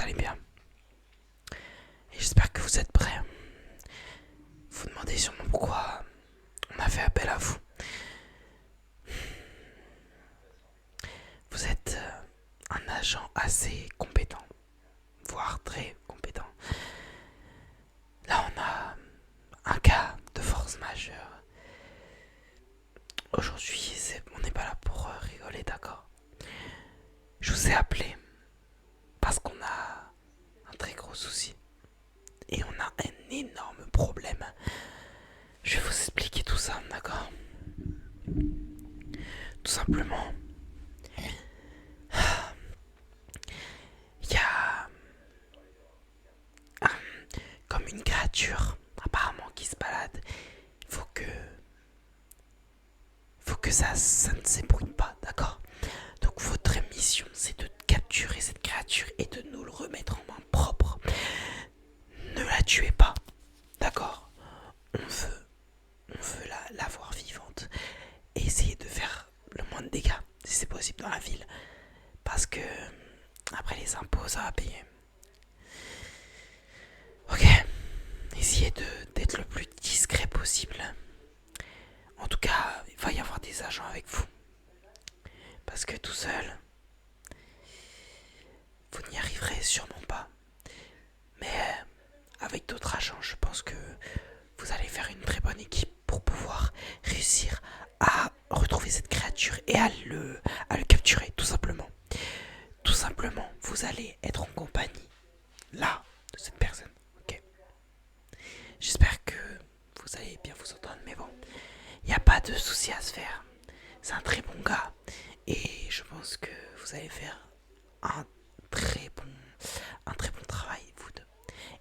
allez bien. Et j'espère que vous êtes prêts. Vous demandez sûrement pourquoi on a fait appel à vous. Vous êtes un agent assez compétent, voire très compétent. Là, on a un cas de force majeure. Aujourd'hui, on n'est pas là pour rigoler, d'accord? Je vous ai appelé parce qu'on a un très gros souci. Et on a un énorme problème. Je vais vous expliquer tout ça, d'accord? Tout simplement, il y a comme une créature apparemment qui se balade. Il faut que ça ne s'ébrouille pas, d'accord? Donc votre mission, c'est de capturer cette créature et de nous le remettre en main propre. Ne la tuez pas, d'accord? On veut la voir vivante et essayer de faire le moins de dégâts, si c'est possible, dans la ville. Parce que après les impôts, ça va payer. Ok, essayez d'être le plus discret possible. En tout cas, il va y avoir des agents avec vous. Parce que tout seul, vous n'y arriverez sûrement pas. Mais avec d'autres agents, je pense que vous allez faire une très bonne équipe pour pouvoir réussir à retrouver cette créature et à le capturer, tout simplement. Tout simplement, vous allez être en compagnie, là, de cette personne. Ok. J'espère que vous allez bien vous entendre, mais bon, il n'y a pas de souci à se faire. C'est un très bon gars et je pense que vous allez faire un très bon, un très bon travail, vous deux.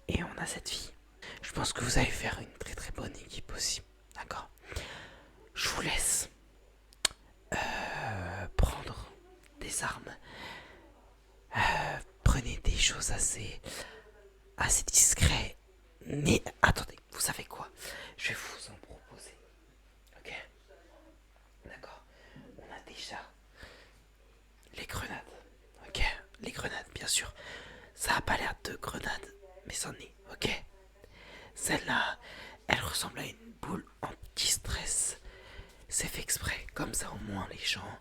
Et on a cette fille. Je pense que vous allez faire une très très bonne équipe aussi. D'accord? Je vous laisse prendre des armes. Prenez des choses assez discrètes. Mais attendez, vous savez quoi? Je vais vous en proposer. Ok? D'accord? On a déjà les grenades. Ok? Les grenades, bien sûr. Ça a pas l'air de grenades, mais c'en est. Ok? Celle-là, elle ressemble à une boule anti-stress. C'est fait exprès, comme ça au moins les gens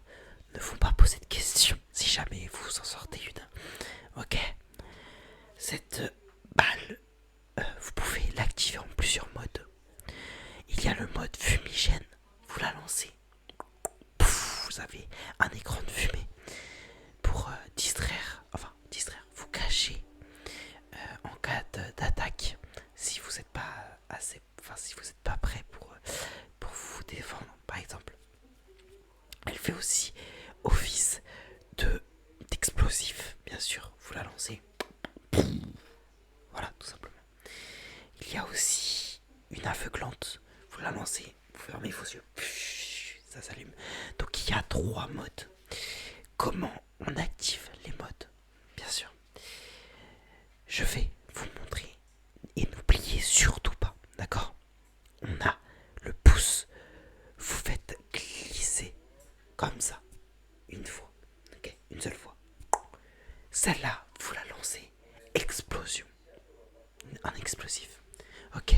ne vont pas poser de questions si jamais vous en sortez une. Ok? Cette balle, vous pouvez l'activer en plusieurs modes. Il y a le mode fumigène, vous la lancez. Pouf, vous avez un écran de fumée pour distraire, vous cacher en cas d'attaque si vous n'êtes pas si vous n'êtes pas prêt pour vous défendre, par exemple. Elle fait aussi office d'explosif, bien sûr. Vous la lancez. Voilà, tout simplement. Il y a aussi une aveuglante. Vous la lancez. Vous fermez vos yeux. Ça s'allume. Donc il y a 3 modes. Comment on active les modes? Bien sûr. Je vais vous montrer. Et n'oubliez surtout pas, d'accord? On a le pouce. Vous faites glisser comme ça. Une fois. Ok, une seule fois. Celle-là, vous la lancez. Explosion. Un explosif. Ok.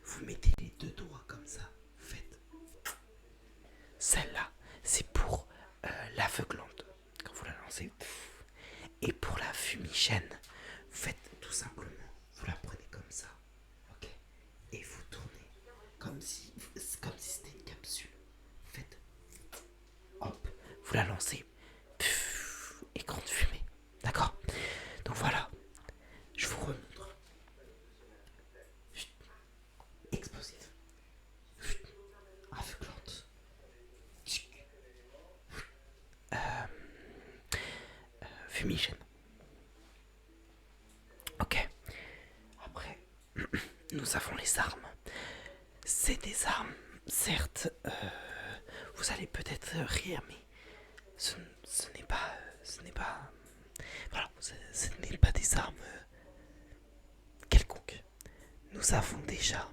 Vous mettez les 2 doigts comme ça. Vous faites. Celle-là, c'est pour l'aveuglante. Quand vous la lancez. Et pour la fumigène, vous faites tout simplement. Vous la prenez comme ça. Ok. Et vous tournez. Comme si c'était une capsule. Vous faites. Hop. Vous la lancez. Écran de fumée. D'accord? Donc voilà. Je vous remontre. Explosif. Aveuglante. Fumigène. Ok. Après, nous avons les armes. C'est des armes, certes, vous allez peut-être rire, mais ce n'est pas... voilà, ce n'est pas des armes quelconques. Nous avons déjà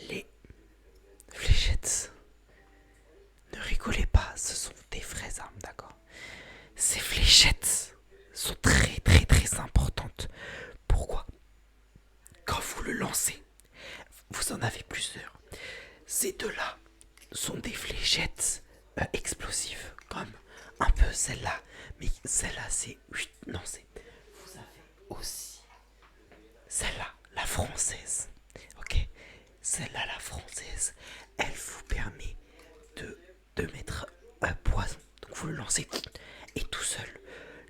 les fléchettes. Ne rigolez pas, ce sont des vraies armes, d'accord? Ces fléchettes gâchettes explosives, comme un peu celle-là. Mais celle-là, c'est... Non, c'est... Vous avez aussi celle-là, la française. Ok. Celle-là, la française, elle vous permet de mettre un poison. Donc vous le lancez et tout seul,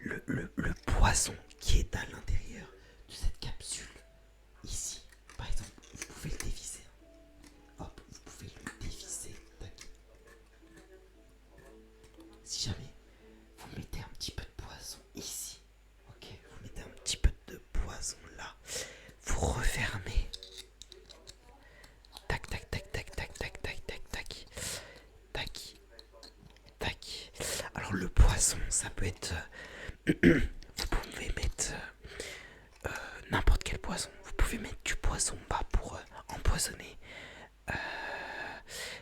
le poison qui est à l'intérieur de cette capsule, ici, par exemple, vous pouvez le dévisser. Hop, vous pouvez le dévisser. Si jamais vous mettez un petit peu de poison ici, ok, vous mettez un petit peu de poison là, vous refermez. Tac, tac, tac, tac, tac, tac, tac, tac, tac, tac, tac. Alors le poison, ça peut être... vous pouvez mettre n'importe quel poison. Vous pouvez mettre du poison bas pour empoisonner.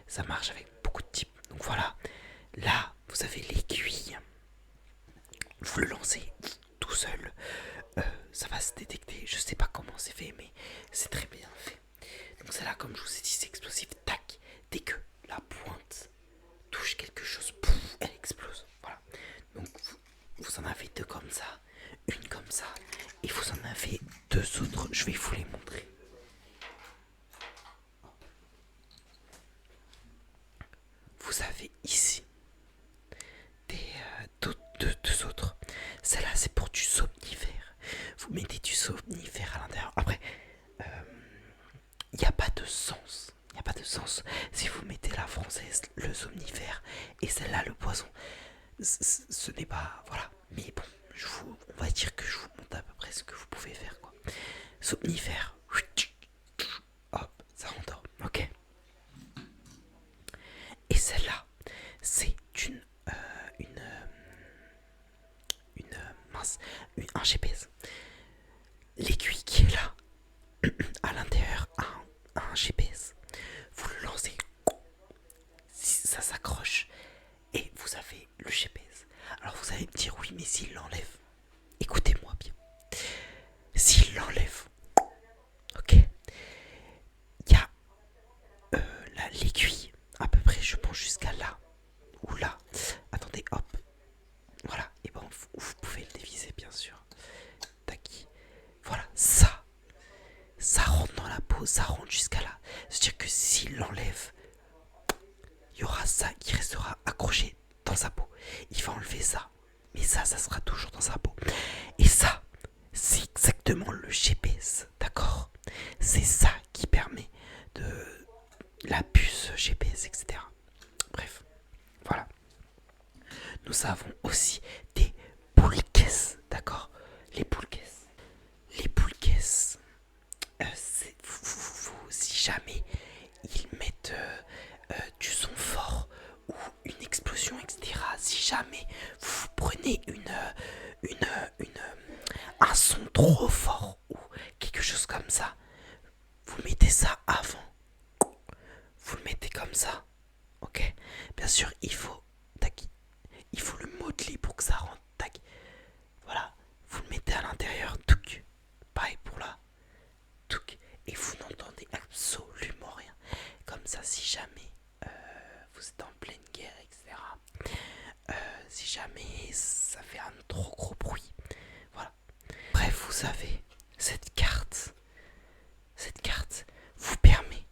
Ça marche avec beaucoup de types. Donc voilà, là vous avez l'aiguille. Vous le lancez tout seul. Ça va se détecter. Je sais pas comment c'est fait, mais c'est très bien fait. Donc c'est là, comme je vous ai dit, c'est explosif. Tac. Dès que la pointe touche quelque chose, pouf, elle explose. Voilà. Donc vous en avez deux comme ça, une comme ça, et vous en avez deux autres. Je vais vous les montrer. Vous avez ici deux autres. Celle-là, c'est pour du somnifère. Vous mettez du somnifère à l'intérieur. Après, il n'y a pas de sens. Il n'y a pas de sens. Si vous mettez la française, le somnifère, et celle-là, le poison, ce n'est pas... Voilà. Mais bon, on va dire que je vous montre à peu près ce que vous pouvez faire, quoi. Somnifère. Hop, ça endort. Ok. Et celle-là, c'est mince, un GPS. L'aiguille qui est là, à l'intérieur, un GPS. Vous le lancez, si ça s'accroche, et vous avez le GPS. Alors vous allez me dire, oui, mais s'il l'enlève, écoutez-moi bien. S'il l'enlève, ok, il y a l'aiguille, à peu près, je pense, jusqu'à là, ou là. Attendez, hop. Voilà, et bon, vous pouvez le déviser, bien sûr. Tac. Voilà, ça rentre dans la peau, ça rentre jusqu'à là. C'est-à-dire que s'il l'enlève, il y aura ça qui restera accroché dans sa peau. Il va enlever ça, mais ça sera toujours dans sa peau. Et ça, c'est exactement le GPS, d'accord? C'est ça qui permet de la puce GPS, etc. Bref, voilà. Nous avons aussi des boules caisses, d'accord? Les boules caisses. Les boules caisses, si jamais ils mettent du son fort ou une explosion, etc. Si jamais vous prenez un son trop fort ou quelque chose comme ça, vous mettez ça avant. Vous le mettez comme ça, ok? Bien sûr, il faut le modeler pour que ça rentre. Tac. Voilà, vous le mettez à l'intérieur. Touc. Pareil pour là. Touc. Et vous n'entendez absolument rien. Comme ça, si jamais vous êtes en pleine guerre, etc. Si jamais ça fait un trop gros bruit. Voilà. Bref, vous savez, cette carte vous permet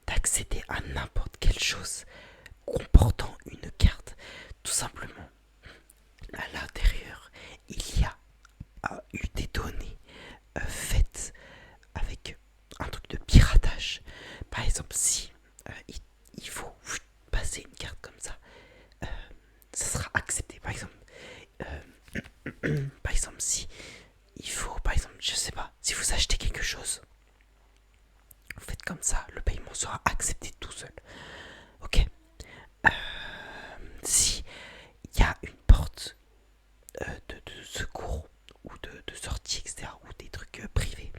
d'accéder à n'importe quelle chose comportant une carte. Tout simplement, à l'intérieur, il y a eu des données faites avec un truc de piratage. Par exemple, si il faut passer une carte comme ça, ça sera accepté. Par exemple, si il faut, par exemple, je sais pas, si vous achetez quelque chose, vous faites comme ça, le paiement sera accepté tout seul. Ok. Si il y a une porte de secours ou de sortie, etc., ou des trucs privés,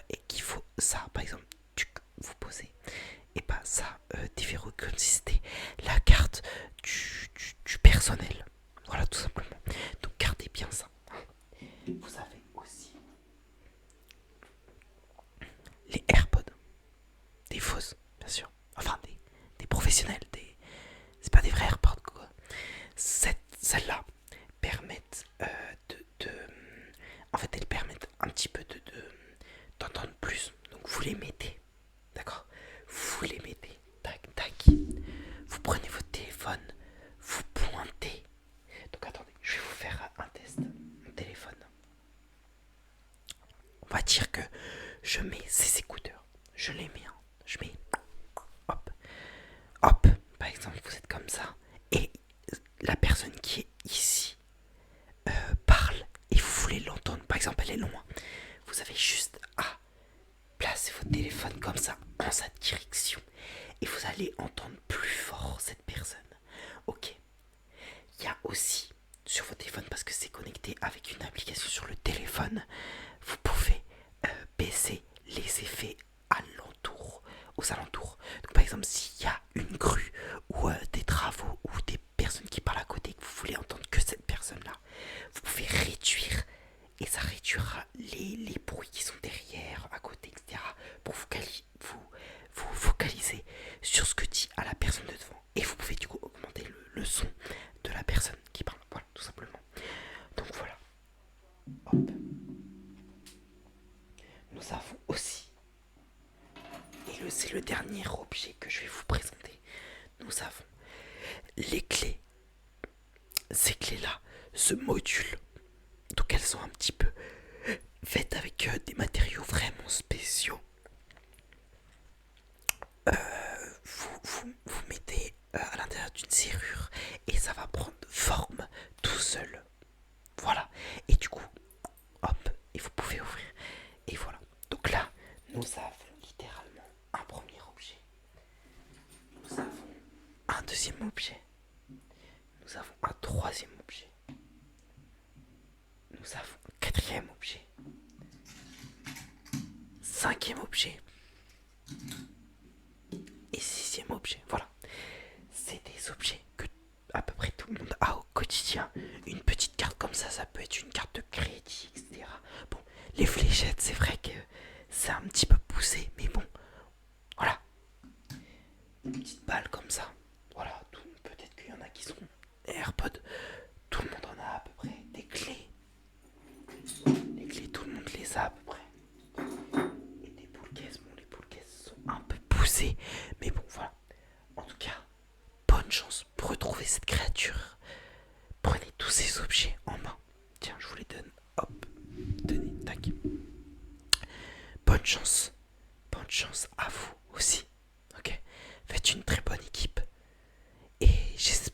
et qu'il faut ça, par exemple, vous posez, et bah ça devait reconsister la carte du personnel. Voilà, tout simplement. Donc gardez bien ça. Vous avez aussi les AirPods, des fausses, bien sûr. Enfin, des professionnels, celles-là permettent en fait, elles permettent un petit peu d'entendre plus. Donc vous les mettez, d'accord? Vous les mettez, tac, tac. Vous prenez votre téléphone, vous pointez. Donc attendez, je vais vous faire un test. Mon téléphone. On va dire que je mets ces écouteurs. Je les mets, hein. Je mets, hop, hop. Par exemple, vous êtes comme ça. Et la personne qui est ici parle et vous voulez l'entendre. Par exemple, elle est loin. Vous avez juste à placer votre téléphone comme ça en sa direction. Et vous allez entendre plus fort cette personne. Ok. Il y a aussi sur votre téléphone, parce que c'est connecté avec une application sur le téléphone, vous pouvez baisser les effets aux alentours. Donc par exemple, s'il y a une grue ou des travaux ou des personnes qui parlent à côté, que vous voulez entendre que cette personne-là, vous pouvez réduire et ça réduira les bruits qui sont derrière, à côté, etc. pour vous focaliser sur ce que dit à la personne de devant. Et vous pouvez du coup augmenter le son de la personne qui parle. Voilà, tout simplement. Donc voilà. Hop. Nous avons aussi, et c'est le dernier objet que je vais vous présenter, nous avons les clés. Ces clés-là, ce module, donc elles sont un petit peu faites avec des matériaux vraiment spéciaux. Vous mettez à l'intérieur d'une serrure et ça va prendre forme tout seul. Voilà. Et du coup, hop, et vous pouvez ouvrir. Et voilà. Donc là, nous avons littéralement un premier objet. Nous avons un deuxième objet. Nous avons un troisième objet. Nous avons un quatrième objet. Cinquième objet. Et sixième objet. Voilà. C'est des objets que à peu près tout le monde a au quotidien. Une petite carte comme ça peut être une carte de crédit, etc. Bon, les fléchettes, c'est vrai que c'est un petit peu poussé, mais bon, voilà. Une petite balle comme ça. Voilà, peut-être qu'il y en a qui sont des AirPods. Tout le monde en a à peu près. Des clés. Les clés, tout le monde les a à peu près. Et des boules caisses. Bon, les boules caisses sont un peu poussées, mais bon, voilà. En tout cas, bonne chance pour retrouver cette créature. Prenez tous ces objets en main. Tiens, je vous les donne. Hop. Tenez, tac. Bonne chance. Bonne chance à vous aussi. Ok. Faites une très bonne équipe. Et j'espère